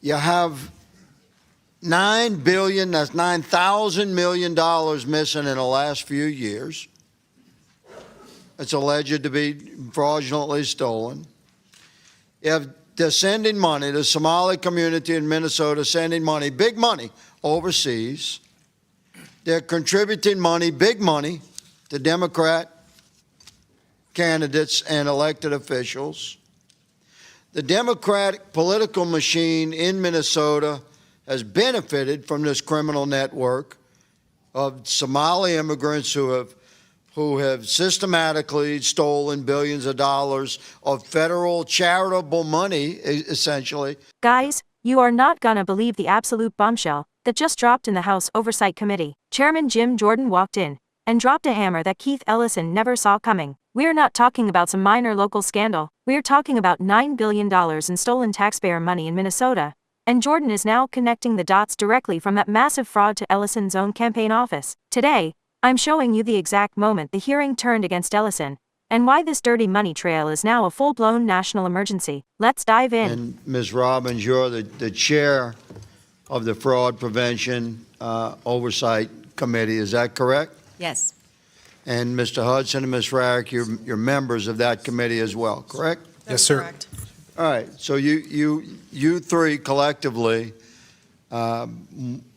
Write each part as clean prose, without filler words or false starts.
You have $9 billion, that's $9,000 million missing in the last few years. It's alleged to be fraudulently stolen. You have they're sending money, the Somali community in Minnesota sending money, big money, overseas. They're contributing money, big money, to Democrat candidates and elected officials. The Democratic political machine in Minnesota has benefited from this criminal network of Somali immigrants who have systematically stolen billions of dollars of federal charitable money, essentially. Guys, you are not gonna believe the absolute bombshell that just dropped in the House Oversight Committee. Chairman Jim Jordan walked in and dropped a hammer that Keith Ellison never saw coming. We're not talking about some minor local scandal. We're talking about $9 billion in stolen taxpayer money in Minnesota. And Jordan is now connecting the dots directly from that massive fraud to Ellison's own campaign office. Today, I'm showing you the exact moment the hearing turned against Ellison, and why this dirty money trail is now a full-blown national emergency. Let's dive in. And Ms. Robbins, you're the chair of the Fraud Prevention Oversight Committee, is that correct? Yes. And Mr. Hudson and Ms. Rarick, you're members of that committee as well, correct? Yes, sir. Correct. All right, so you three collectively,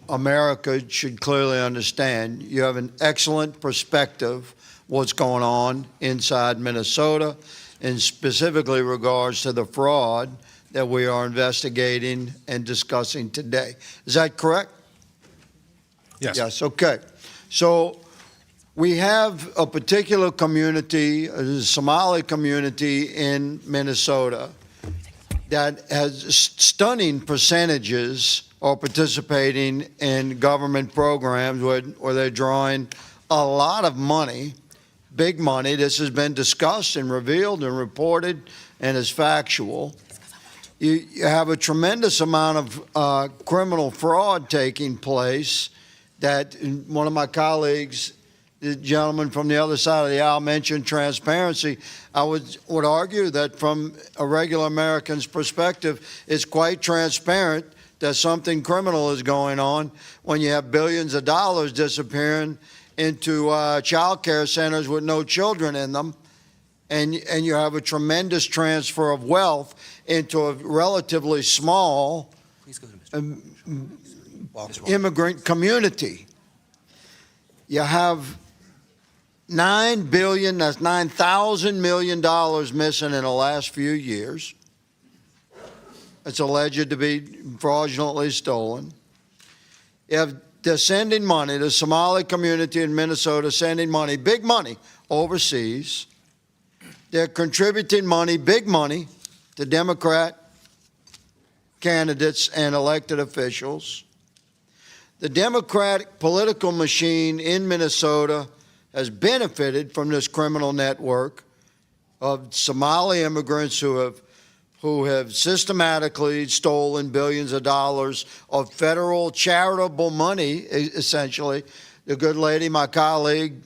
America should clearly understand you have an excellent perspective what's going on inside Minnesota, in specifically regards to the fraud that we are investigating and discussing today. Is that correct? Yes. Yes, okay. So we have a particular community, a Somali community in Minnesota that has stunning percentages are participating in government programs where they're drawing a lot of money, big money. This has been discussed and revealed and reported and is factual. You have a tremendous amount of criminal fraud taking place that one of my colleagues, the gentleman from the other side of the aisle, mentioned transparency. I would argue that from a regular American's perspective, it's quite transparent that something criminal is going on when you have billions of dollars disappearing into child care centers with no children in them, and you have a tremendous transfer of wealth into a relatively small immigrant community. You have $9 billion, that's $9,000 million missing in the last few years. It's alleged to be fraudulently stolen. They're sending money, the Somali community in Minnesota sending money, big money, overseas. They're contributing money, big money, to Democrat candidates and elected officials. The Democratic political machine in Minnesota has benefited from this criminal network of Somali immigrants who have systematically stolen billions of dollars of federal charitable money, essentially. The good lady, my colleague,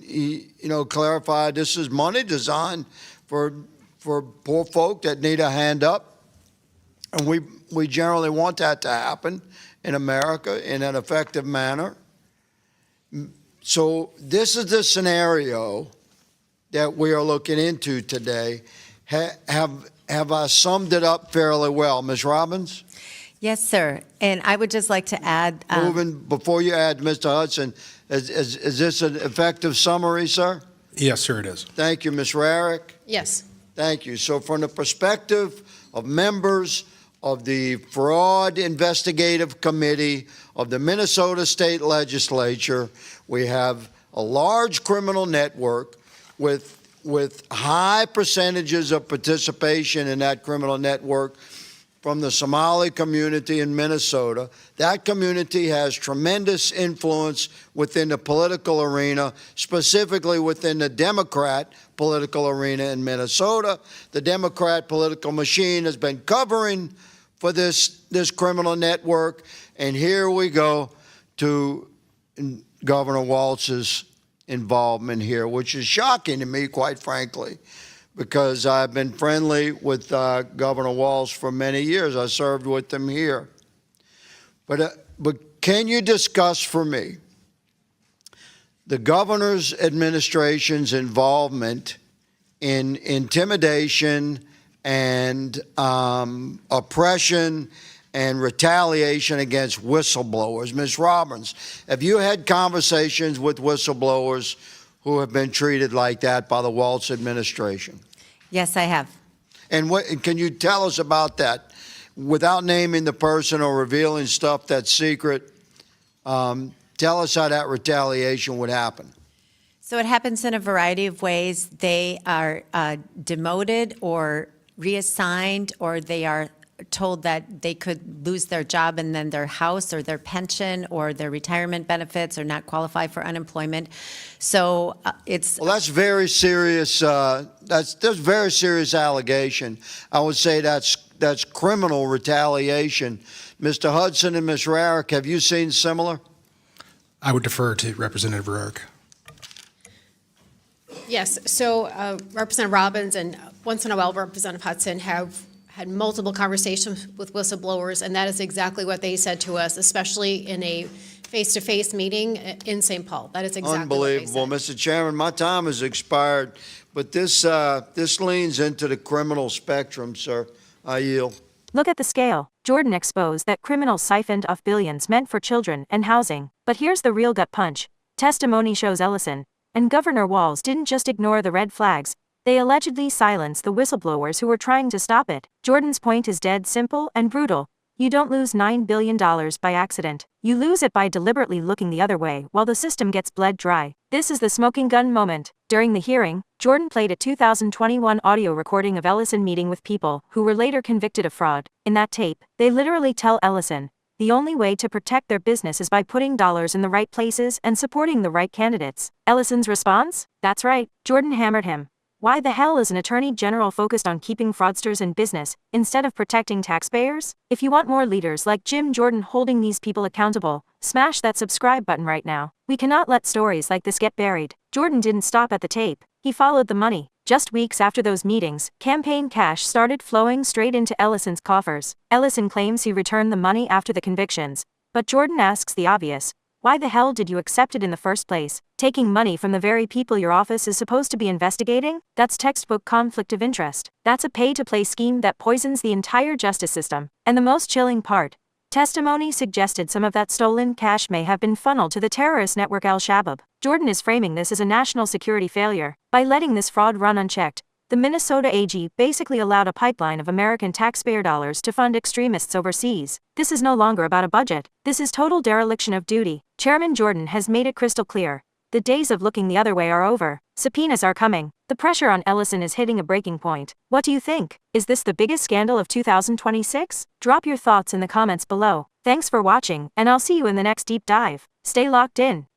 clarified this is money designed for poor folk that need a hand up. And we generally want that to happen in America in an effective manner. So this is the scenario that we are looking into today. Have I summed it up fairly well, Ms. Robbins? Yes, sir. And I would just like to add. Before you add, Mr. Hudson, is this an effective summary, sir? Yes, sir, it is. Thank you, Ms. Rarick. Yes. Thank you. So from the perspective of members of the Fraud Investigative Committee of the Minnesota State Legislature, we have a large criminal network with high percentages of participation in that criminal network from the Somali community in Minnesota. That community has tremendous influence within the political arena, specifically within the Democrat political arena in Minnesota. The Democrat political machine has been covering for this criminal network, and here we go to Governor Walz's involvement here, which is shocking to me, quite frankly, because I've been friendly with Governor Walz for many years. I served with him here. But can you discuss for me the governor's administration's involvement in intimidation and oppression and retaliation against whistleblowers? Ms. Robbins, have you had conversations with whistleblowers who have been treated like that by the Walz administration? Yes, I have. And can you tell us about that without naming the person or revealing stuff that's secret? Tell us how that retaliation would happen. So it happens in a variety of ways. They are demoted or reassigned, or they are told that they could lose their job and then their house or their pension or their retirement benefits or not qualify for unemployment. So it's... Well, that's very serious. That's very serious allegation. I would say that's criminal retaliation. Mr. Hudson and Ms. Rarick, have you seen similar? I would defer to Representative Rourke. Yes, so Representative Robbins and once in a while Representative Hudson have had multiple conversations with whistleblowers, and that is exactly what they said to us, especially in a face-to-face meeting in St. Paul. That is exactly Unbelievable. what they said. Mr. Chairman, my time has expired, but this leans into the criminal spectrum, sir. I yield. Look at the scale. Jordan exposed that criminals siphoned off billions meant for children and housing. But here's the real gut punch. Testimony shows Ellison and Governor Walz didn't just ignore the red flags. They allegedly silenced the whistleblowers who were trying to stop it. Jordan's point is dead simple and brutal. You don't lose $9 billion by accident. You lose it by deliberately looking the other way while the system gets bled dry. This is the smoking gun moment. During the hearing, Jordan played a 2021 audio recording of Ellison meeting with people who were later convicted of fraud. In that tape, they literally tell Ellison, the only way to protect their business is by putting dollars in the right places and supporting the right candidates. Ellison's response? That's right, Jordan hammered him. Why the hell is an attorney general focused on keeping fraudsters in business instead of protecting taxpayers? If you want more leaders like Jim Jordan holding these people accountable, smash that subscribe button right now. We cannot let stories like this get buried. Jordan didn't stop at the tape. He followed the money. Just weeks after those meetings, campaign cash started flowing straight into Ellison's coffers. Ellison claims he returned the money after the convictions. But Jordan asks the obvious. Why the hell did you accept it in the first place? Taking money from the very people your office is supposed to be investigating? That's textbook conflict of interest. That's a pay-to-play scheme that poisons the entire justice system. And the most chilling part, testimony suggested some of that stolen cash may have been funneled to the terrorist network Al-Shabaab. Jordan is framing this as a national security failure. By letting this fraud run unchecked, the Minnesota AG basically allowed a pipeline of American taxpayer dollars to fund extremists overseas. This is no longer about a budget. This is total dereliction of duty. Chairman Jordan has made it crystal clear. The days of looking the other way are over. Subpoenas are coming. The pressure on Ellison is hitting a breaking point. What do you think? Is this the biggest scandal of 2026? Drop your thoughts in the comments below. Thanks for watching, and I'll see you in the next deep dive. Stay locked in.